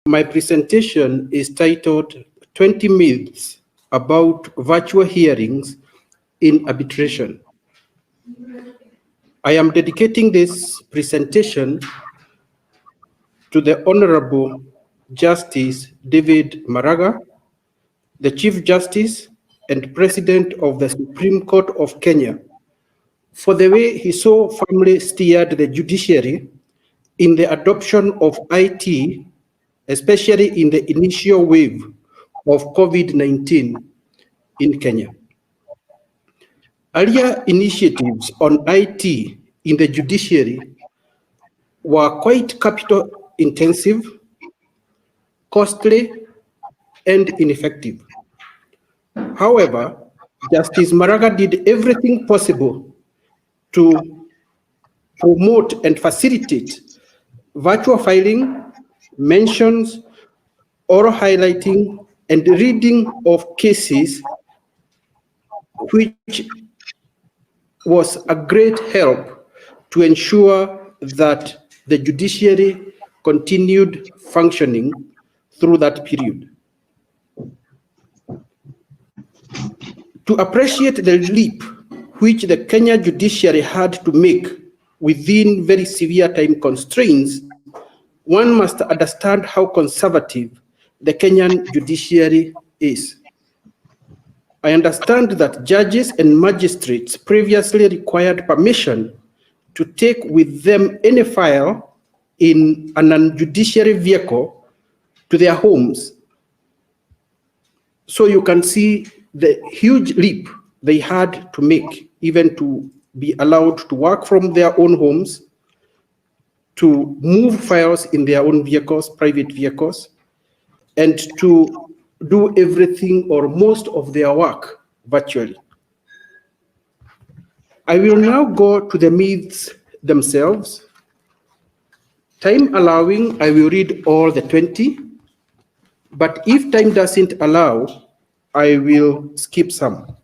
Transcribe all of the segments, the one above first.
My presentation is titled 20 Myths About Virtual Hearings in Arbitration. I am dedicating this presentation to the Honorable Justice David Maraga, the Chief Justice and President of the Supreme Court of Kenya, for the way he so firmly steered the judiciary in the adoption of IT, especially in the initial wave of COVID-19 in Kenya. Earlier initiatives on IT in the judiciary were quite capital intensive, costly, and ineffective. However, Justice Maraga did everything possible to promote and facilitate virtual filing, mentions, oral highlighting, and reading of cases, which was a great help to ensure that the judiciary continued functioning through that period. To appreciate the leap which the Kenya judiciary had to make within very severe time constraints, one must understand how conservative the Kenyan judiciary is. I understand that judges and magistrates previously required permission to take with them any file in a non-judiciary vehicle to their homes. So you can see the huge leap they had to make, even to be allowed to work from their own homes, to move files in their own vehicles, private vehicles, and to do everything or most of their work virtually. I will now go to the myths themselves. Time allowing, I will read all the 20, but if time doesn't allow, I will skip some.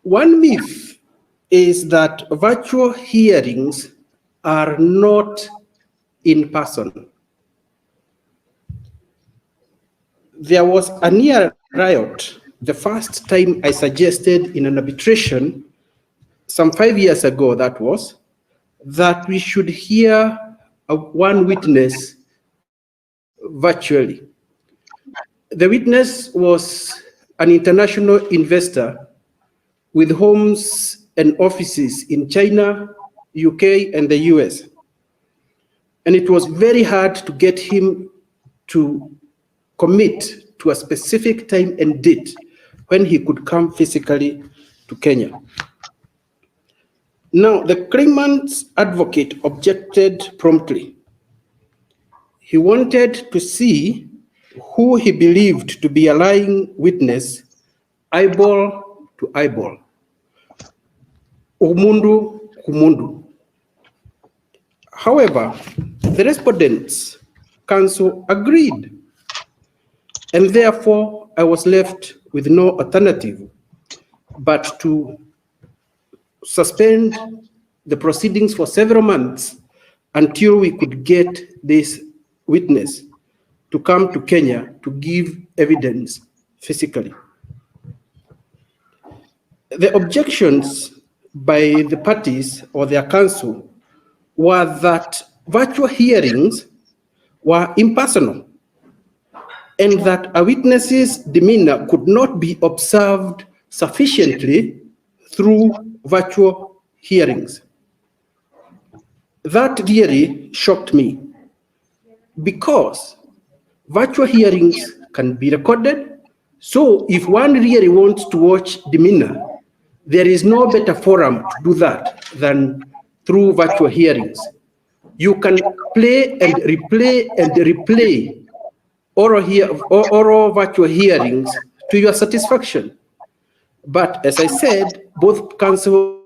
One myth is that virtual hearings are not in person. There was a near riot the first time I suggested in an arbitration, some 5 years ago that was, that we should hear one witness virtually. The witness was an international investor with homes and offices in China, UK, and the US. And it was very hard to get him to commit to a specific time and date when he could come physically to Kenya. Now, the claimant's advocate objected promptly. He wanted to see who he believed to be a lying witness, eyeball to eyeball, umundu kumundu. However, the respondent's counsel agreed, and therefore I was left with no alternative but to suspend the proceedings for several months until we could get this witness to come to Kenya to give evidence physically. The objections by the parties or their counsel were that virtual hearings were impersonal and that a witness's demeanor could not be observed sufficiently through virtual hearings. That really shocked me because virtual hearings can be recorded. So if one really wants to watch demeanor, there is no better forum to do that than through virtual hearings. You can play and replay oral virtual hearings to your satisfaction. But as I said, both counsel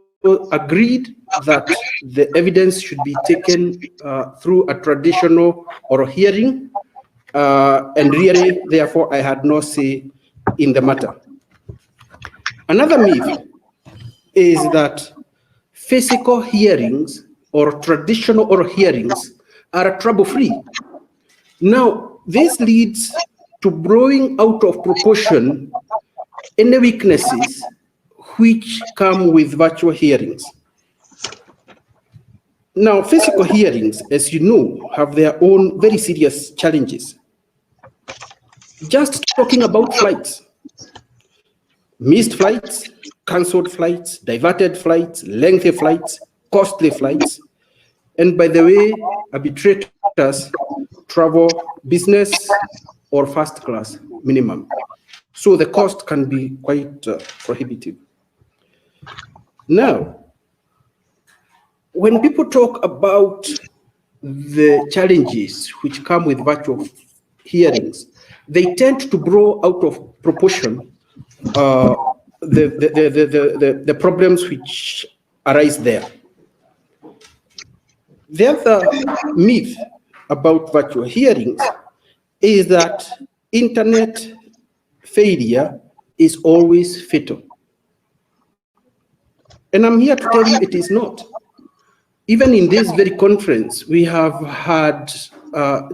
agreed that the evidence should be taken through a traditional oral hearing, and really, therefore, I had no say in the matter. Another myth is that physical hearings or traditional oral hearings are trouble-free. Now, this leads to blowing out of proportion any weaknesses which come with virtual hearings. Now, physical hearings, as you know, have their own very serious challenges. Just talking about flights, missed flights, cancelled flights, diverted flights, lengthy flights, costly flights. And by the way, arbitrators travel business or first class minimum. So the cost can be quite prohibitive. Now, when people talk about the challenges which come with virtual hearings, they tend to blow out of proportion the problems which arise there. The other myth about virtual hearings is that internet failure is always fatal. And I'm here to tell you it is not. Even in this very conference, we have had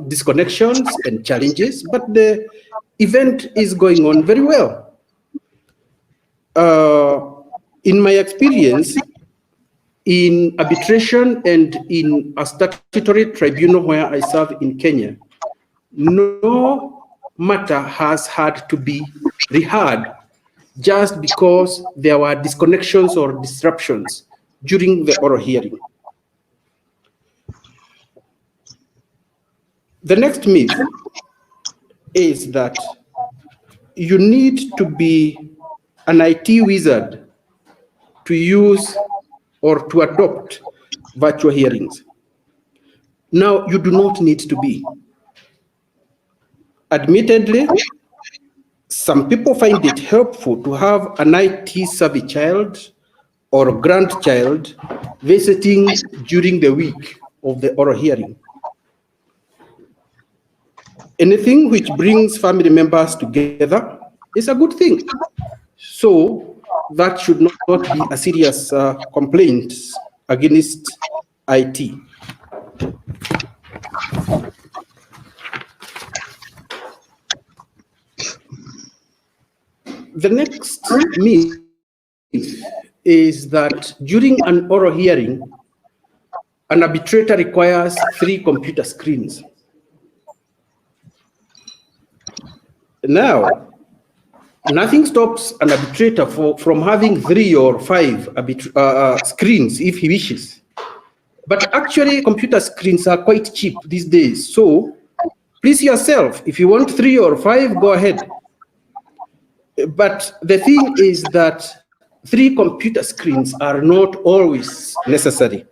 disconnections and challenges, but the event is going on very well. In my experience, in arbitration and in a statutory tribunal where I serve in Kenya, no matter has had to be reheard just because there were disconnections or disruptions during the oral hearing. The next myth is that you need to be an IT wizard to use or to adopt virtual hearings. Now, you do not need to be. Admittedly, some people find it helpful to have an IT savvy child or grandchild visiting during the week of the oral hearing. Anything which brings family members together is a good thing. So that should not be a serious complaint against IT. The next myth is that during an oral hearing, an arbitrator requires 3 computer screens. Now, nothing stops an arbitrator from having 3 or 5 screens if he wishes. But actually, computer screens are quite cheap these days. So please yourself, if you want 3 or 5, go ahead. But the thing is that 3 computer screens are not always necessary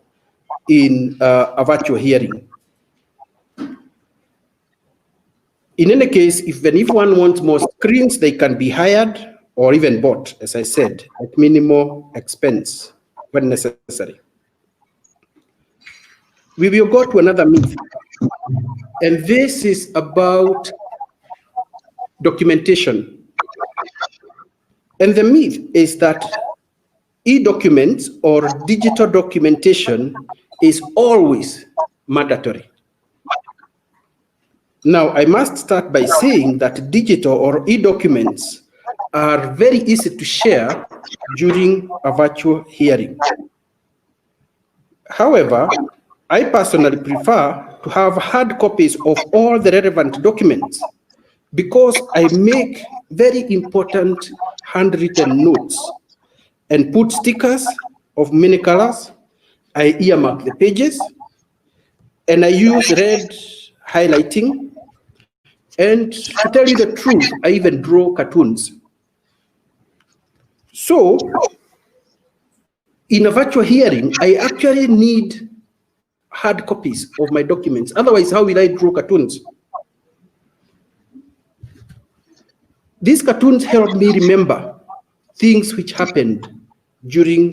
in a virtual hearing. In any case, if one wants more screens, they can be hired or even bought, as I said, at minimal expense when necessary. We will go to another myth, and this is about documentation. And the myth is that e-documents or digital documentation is always mandatory. Now, I must start by saying that digital or e-documents are very easy to share during a virtual hearing. However, I personally prefer to have hard copies of all the relevant documents because I make very important handwritten notes and put stickers of many colors. I earmark the pages, and I use red highlighting. And to tell you the truth, I even draw cartoons. So, in a virtual hearing, I actually need hard copies of my documents. Otherwise, how will I draw cartoons? These cartoons help me remember things which happened during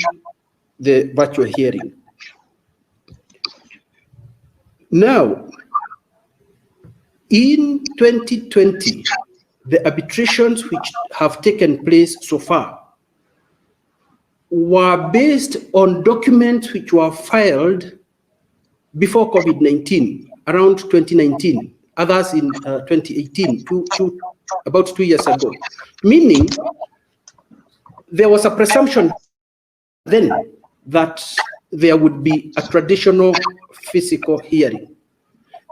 the virtual hearing. Now, in 2020, the arbitrations which have taken place so far were based on documents which were filed before COVID-19, around 2019, others in 2018, about 2 years ago, meaning there was a presumption then that there would be a traditional physical hearing,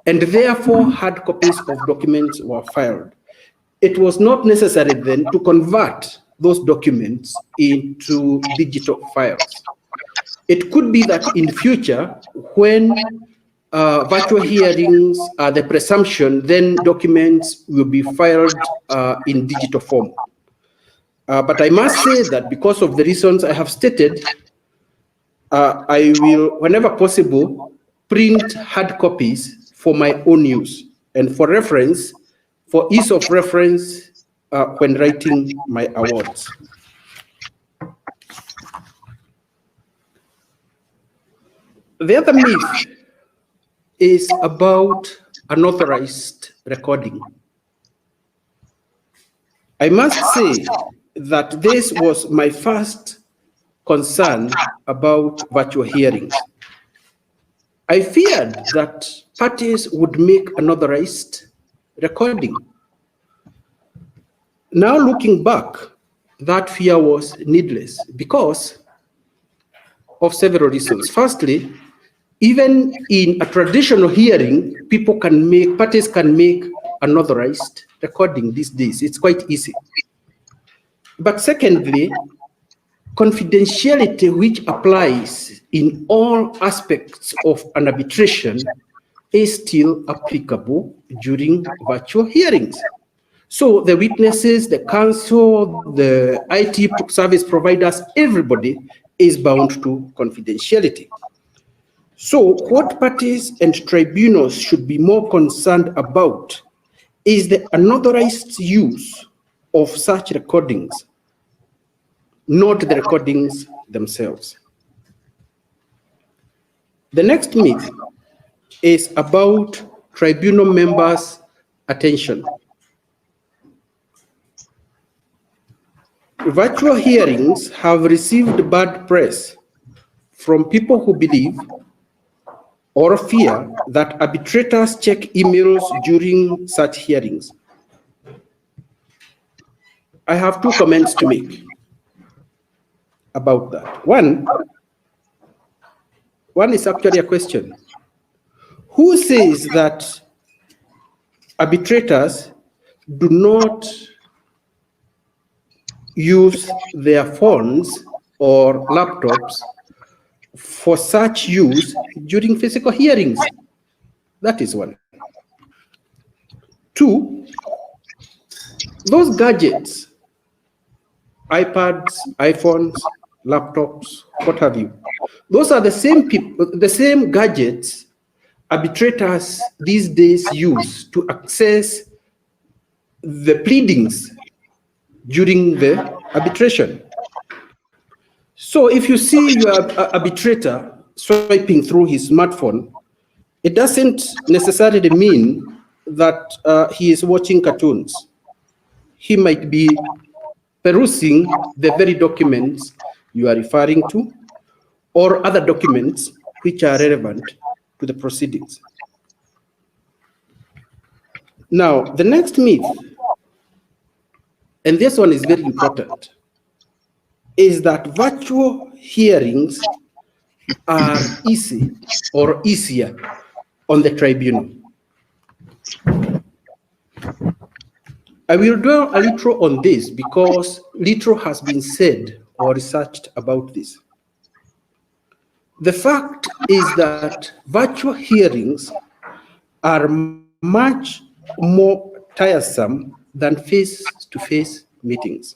and therefore hard copies of documents were filed. It was not necessary then to convert those documents into digital files. It could be that in future, when virtual hearings are the presumption, then documents will be filed in digital form. But I must say that because of the reasons I have stated, I will, whenever possible, print hard copies for my own use and for reference, for ease of reference when writing my awards. The other myth is about unauthorized recording. I must say that this was my first concern about virtual hearings. I feared that parties would make unauthorized recording. Now looking back, that fear was needless because of several reasons. Firstly, even in a traditional hearing, parties can make unauthorized recording these days. It's quite easy. But secondly, confidentiality, which applies in all aspects of an arbitration, is still applicable during virtual hearings. So the witnesses, the counsel, the IT service providers, everybody is bound to confidentiality. So what parties and tribunals should be more concerned about is the unauthorized use of such recordings, not the recordings themselves. The next myth is about tribunal members' attention. Virtual hearings have received bad press from people who believe or fear that arbitrators check emails during such hearings. I have two comments to make about that. One is actually a question. Who says that arbitrators do not use their phones or laptops for such use during physical hearings? That is one. Two, those gadgets, iPads, iPhones, laptops, what have you, those are the same gadgets arbitrators these days use to access the pleadings during the arbitration. So if you see your arbitrator swiping through his smartphone, it doesn't necessarily mean that he is watching cartoons. He might be perusing the very documents you are referring to, or other documents which are relevant to the proceedings. Now, the next myth, and this one is very important, is that virtual hearings are easy or easier on the tribunal. I will dwell a little on this because little has been said or researched about this. The fact is that virtual hearings are much more tiresome than face-to-face meetings.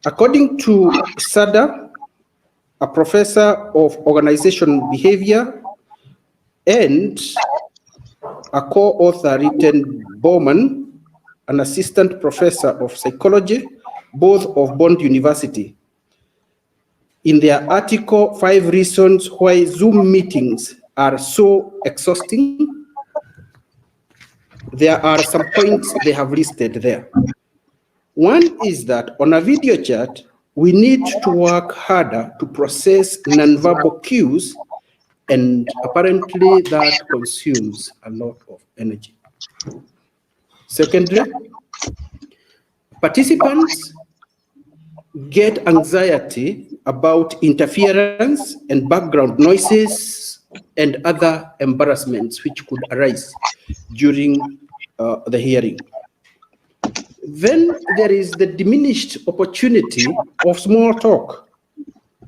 According to Sada, a professor of organizational behavior, and a co-author, Ritten Bowman, an assistant professor of psychology, both of Bond University, in their article, 5 Reasons Why Zoom Meetings Are So Exhausting, there are some points they have listed there. One is that on a video chat, we need to work harder to process nonverbal cues, and apparently that consumes a lot of energy. Secondly, participants get anxiety about interference and background noises and other embarrassments which could arise during the hearing. Then there is the diminished opportunity of small talk,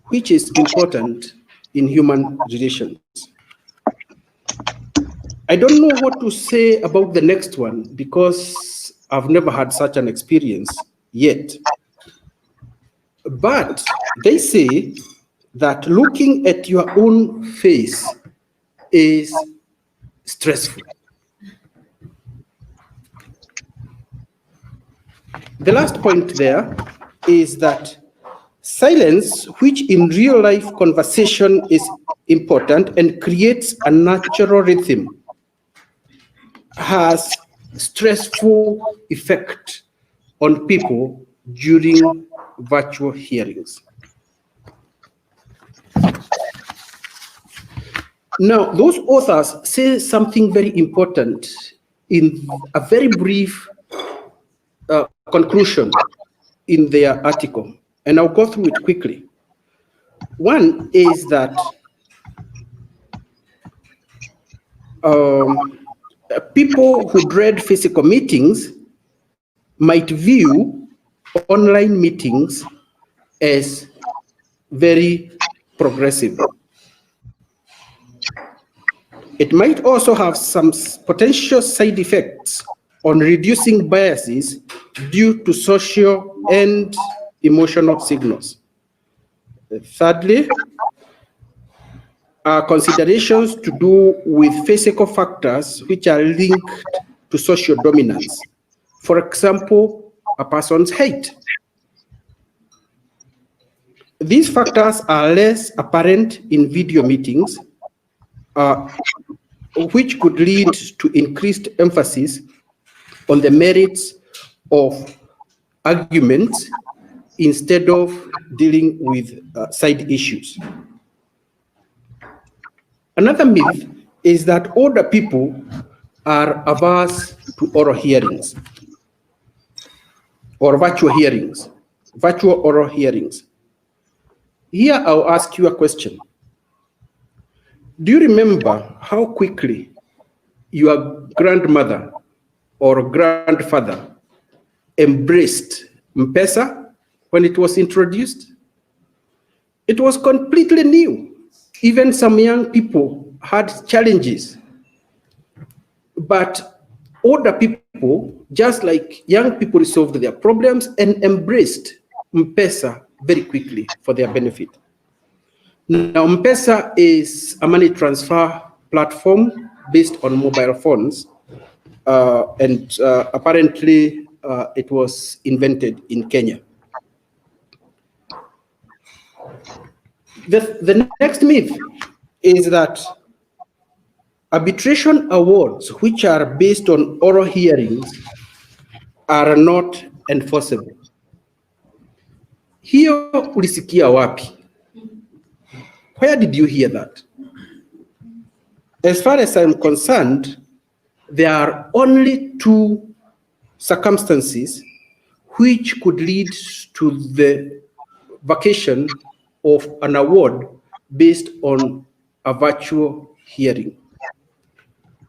which is important in human relations. I don't know what to say about the next one because I've never had such an experience yet. But they say that looking at your own face is stressful. The last point there is that silence, which in real life conversation is important and creates a natural rhythm, has stressful effect on people during virtual hearings. Now, those authors say something very important in a very brief conclusion in their article, and I'll go through it quickly. One is that people who dread physical meetings might view online meetings as very progressive. It might also have some potential side effects on reducing biases due to social and emotional signals. Thirdly, are considerations to do with physical factors which are linked to social dominance. For example, a person's height. These factors are less apparent in video meetings, which could lead to increased emphasis on the merits of arguments instead of dealing with side issues. Another myth is that older people are averse to oral hearings or virtual hearings, virtual oral hearings. Here I'll ask you a question. Do you remember how quickly your grandmother or grandfather embraced M-Pesa when it was introduced? It was completely new. Even some young people had challenges. But older people, just like young people, resolved their problems and embraced M-Pesa very quickly for their benefit. Now, M-Pesa is a money transfer platform based on mobile phones, and apparently it was invented in Kenya. The next myth is that arbitration awards, which are based on oral hearings, are not enforceable. Hiyo ulisikia wapi? Where did you hear that? As far as I'm concerned, there are only two circumstances which could lead to the vacation of an award based on a virtual hearing.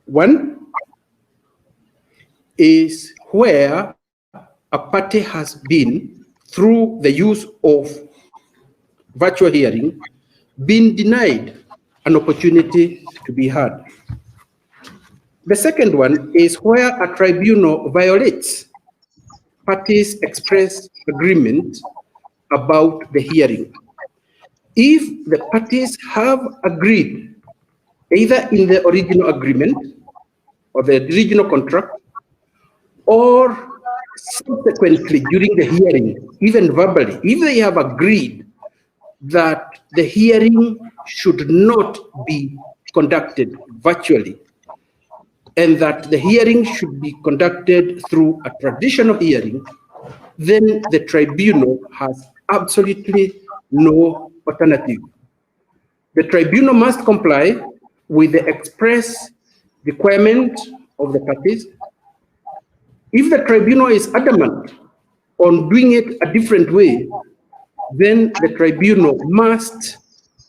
One is where a party has been, through the use of virtual hearing, been denied an opportunity to be heard. The second one is where a tribunal violates parties' express agreement about the hearing. If the parties have agreed, either in the original agreement or the original contract, or subsequently during the hearing, even verbally, if they have agreed that the hearing should not be conducted virtually, and that the hearing should be conducted through a traditional hearing, then the tribunal has absolutely no alternative. The tribunal must comply with the express requirement of the parties. If the tribunal is adamant on doing it a different way, then the tribunal must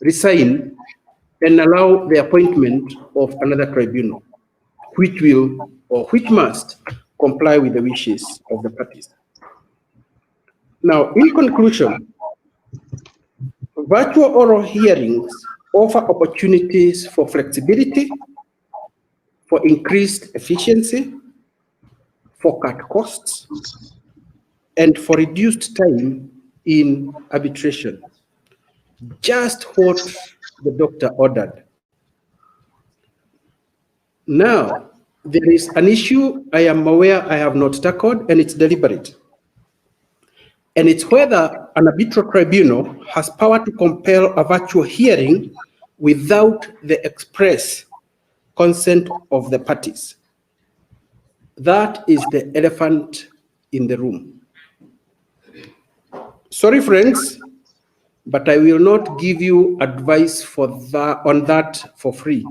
resign and allow the appointment of another tribunal, which will or which must comply with the wishes of the parties. Now, in conclusion, virtual oral hearings offer opportunities for flexibility, for increased efficiency, for cut costs, and for reduced time in arbitration. Just what the doctor ordered. Now, there is an issue I am aware I have not tackled, and it's deliberate. And it's whether an arbitral tribunal has power to compel a virtual hearing without the express consent of the parties. That is the elephant in the room. Sorry, friends, but I will not give you advice on that for free.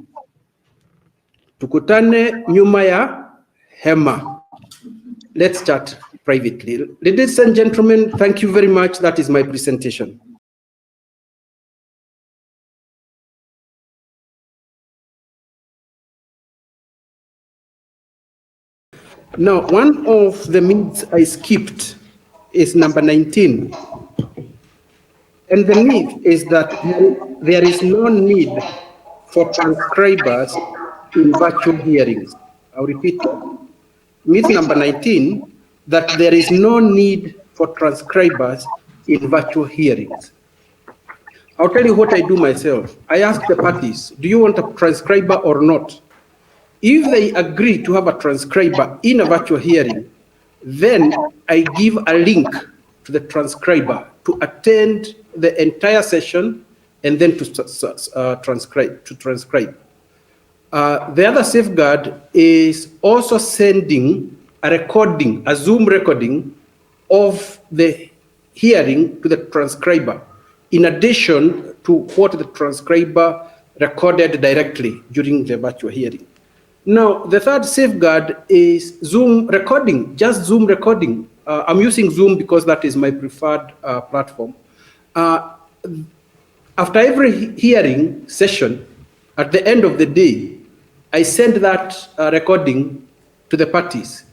Tukutane nyuma ya hema. Let's chat privately. Ladies and gentlemen, thank you very much. That is my presentation. Now, one of the myths I skipped is number 19. And the myth is that there is no need for transcribers in virtual hearings. I'll repeat that. Myth number 19, that there is no need for transcribers in virtual hearings. I'll tell you what I do myself. I ask the parties, do you want a transcriber or not? If they agree to have a transcriber in a virtual hearing, then I give a link to the transcriber to attend the entire session and then to transcribe. The other safeguard is also sending a recording, a Zoom recording of the hearing to the transcriber, in addition to what the transcriber recorded directly during the virtual hearing. Now, the third safeguard is Zoom recording, just Zoom recording. I'm using Zoom because that is my preferred platform. After every hearing session, at the end of the day, I send that recording to the parties.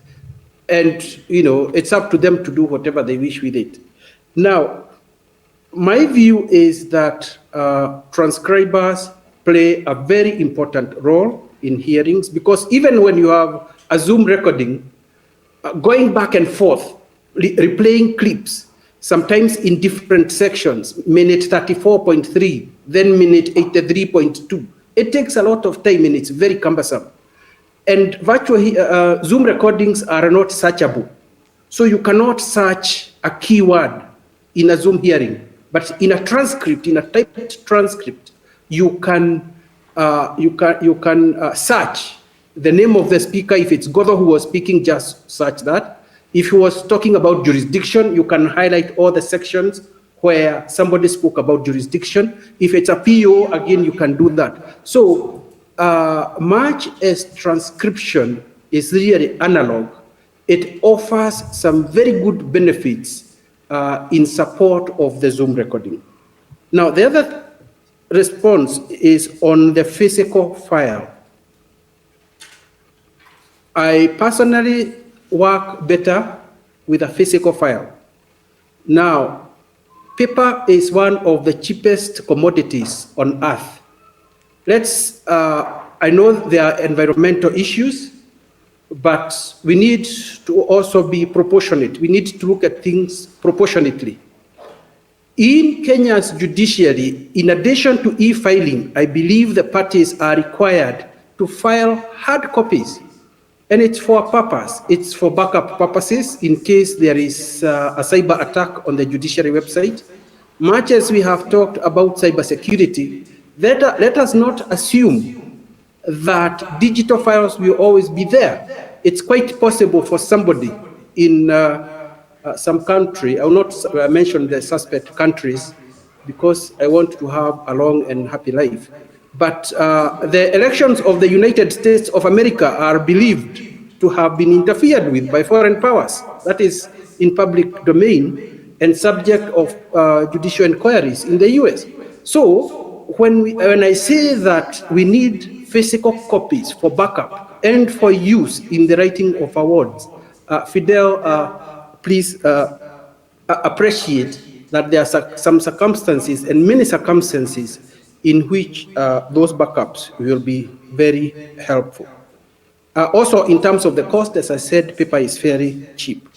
And, it's up to them to do whatever they wish with it. Now, my view is that transcribers play a very important role in hearings, because even when you have a Zoom recording, going back and forth, replaying clips, sometimes in different sections, minute 34.3, then minute 83.2. It takes a lot of time and it's very cumbersome. And virtual Zoom recordings are not searchable. So you cannot search a keyword in a Zoom hearing, but in a transcript, in a typed transcript, you can search the name of the speaker. If it's Godho who was speaking, just search that. If he was talking about jurisdiction, you can highlight all the sections where somebody spoke about jurisdiction. If it's a PO, again, you can do that. So much as transcription is really analog, it offers some very good benefits in support of the Zoom recording. Now, the other response is on the physical file. I personally work better with a physical file. Now, paper is one of the cheapest commodities on earth. I know there are environmental issues, but we need to also be proportionate. We need to look at things proportionately. In Kenya's judiciary, in addition to e-filing, I believe the parties are required to file hard copies. And it's for a purpose. It's for backup purposes in case there is a cyber attack on the judiciary website. Much as we have talked about cybersecurity, let us not assume that digital files will always be there. It's quite possible for somebody in some country, I will not mention the suspect countries because I want to have a long and happy life. But the elections of the United States of America are believed to have been interfered with by foreign powers. That is in public domain and subject of judicial inquiries in the US. So when I say that we need physical copies for backup and for use in the writing of awards, Fidel, please appreciate that there are some circumstances and many circumstances in which those backups will be very helpful. Also, in terms of the cost, as I said, paper is very cheap.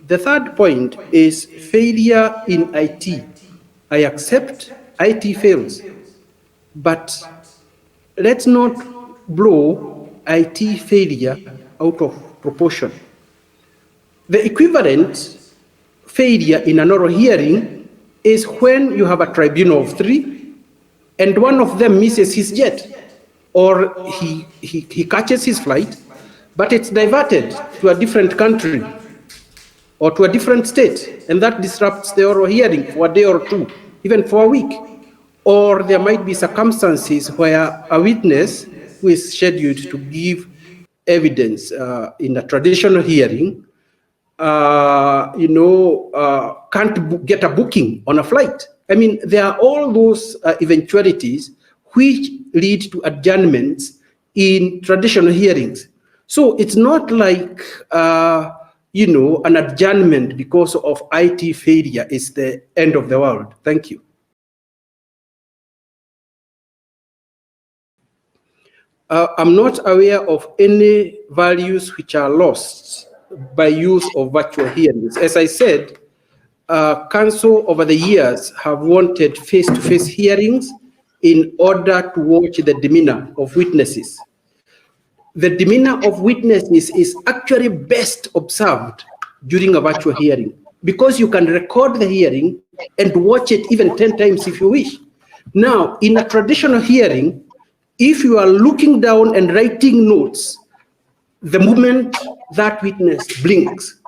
The third point is failure in IT. I accept IT fails, but let's not blow IT failure out of proportion. The equivalent failure in an oral hearing is when you have a tribunal of 3 and one of them misses his jet, or he catches his flight, but it's diverted to a different country or to a different state, and that disrupts the oral hearing for a day or 2, even for a week. Or there might be circumstances where a witness who is scheduled to give evidence in a traditional hearing can't get a booking on a flight. I mean, there are all those eventualities which lead to adjournments in traditional hearings. So it's not like, an adjournment because of IT failure is the end of the world. Thank you. I'm not aware of any values which are lost by use of virtual hearings. As I said, counsel over the years have wanted face-to-face hearings in order to watch the demeanor of witnesses. The demeanor of witnesses is actually best observed during a virtual hearing because you can record the hearing and watch it even 10 times if you wish. Now, in a traditional hearing, if you are looking down and writing notes, the moment that witness blinks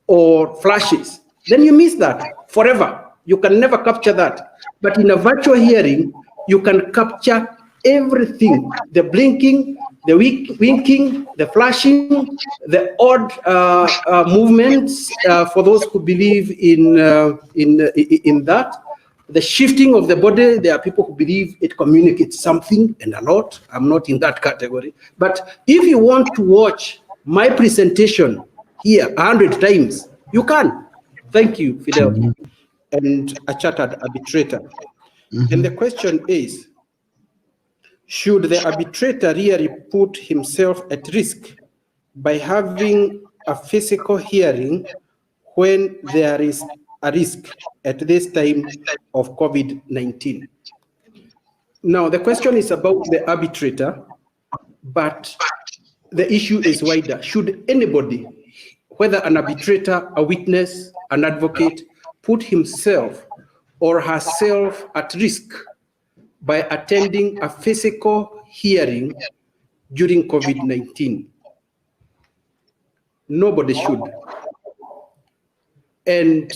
or flashes, then you miss that forever. You can never capture that. But in a virtual hearing, you can capture everything, the blinking, the winking, the flashing, the odd movements for those who believe in that. The shifting of the body, there are people who believe it communicates something and a lot. I'm not in that category. But if you want to watch my presentation here 100 times, you can. Thank you, Fidel, and a chartered arbitrator. And the question is, should the arbitrator really put himself at risk by having a physical hearing when there is a risk at this time of COVID-19? Now, the question is about the arbitrator, but the issue is wider. Should anybody, whether an arbitrator, a witness, an advocate, put himself or herself at risk by attending a physical hearing during COVID-19? Nobody should. And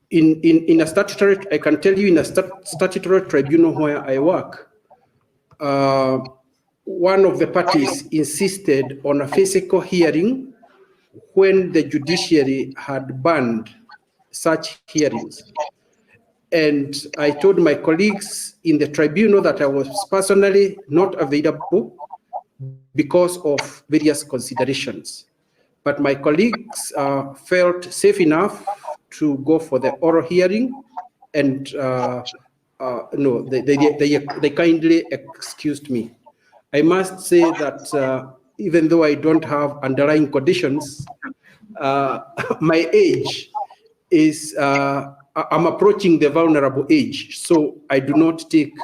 in a statutory, I can tell you, in a statutory tribunal where I work, one of the parties insisted on a physical hearing when the judiciary had banned such hearings. And I told my colleagues in the tribunal that I was personally not available because of various considerations. But my colleagues felt safe enough to go for the oral hearing, and no, they kindly excused me. I must say that even though I don't have underlying conditions, my age is, I'm approaching the vulnerable age, so I do not take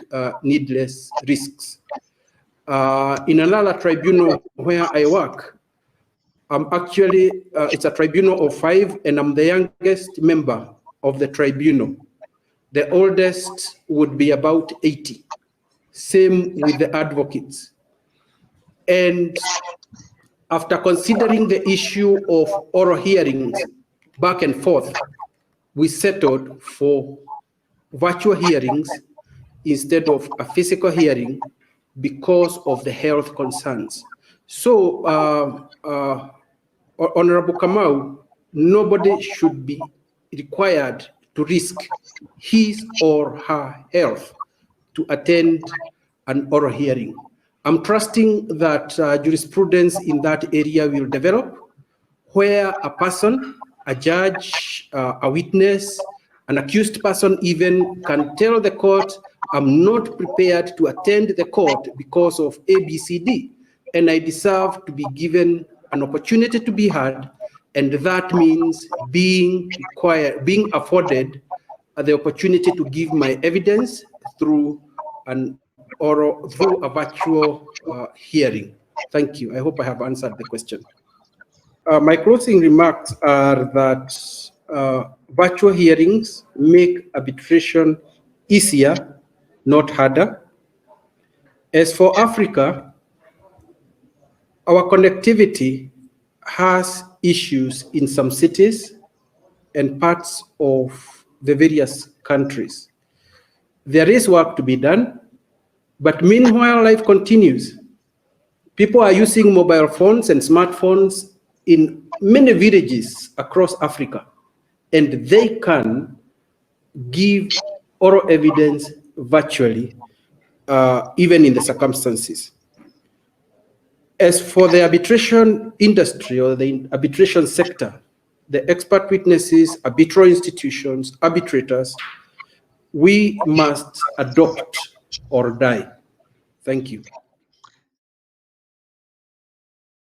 needless risks. In another tribunal where I work, I'm actually, it's a tribunal of 5, and I'm the youngest member of the tribunal. The oldest would be about 80. Same with the advocates. And after considering the issue of oral hearings back and forth, we settled for virtual hearings instead of a physical hearing because of the health concerns. So, Honorable Kamau, nobody should be required to risk his or her health to attend an oral hearing. I'm trusting that jurisprudence in that area will develop, where a person, a judge, a witness, an accused person even can tell the court, I'm not prepared to attend the court because of ABCD, and I deserve to be given an opportunity to be heard, and that means being afforded the opportunity to give my evidence through through a virtual hearing. Thank you. I hope I have answered the question. My closing remarks are that virtual hearings make arbitration easier, not harder. As for Africa, our connectivity has issues in some cities and parts of the various countries. There is work to be done, but meanwhile, life continues. People are using mobile phones and smartphones in many villages across Africa, and they can give oral evidence virtually, even in the circumstances. As for the arbitration industry or the arbitration sector, the expert witnesses, arbitral institutions, arbitrators, we must adopt or die. Thank you.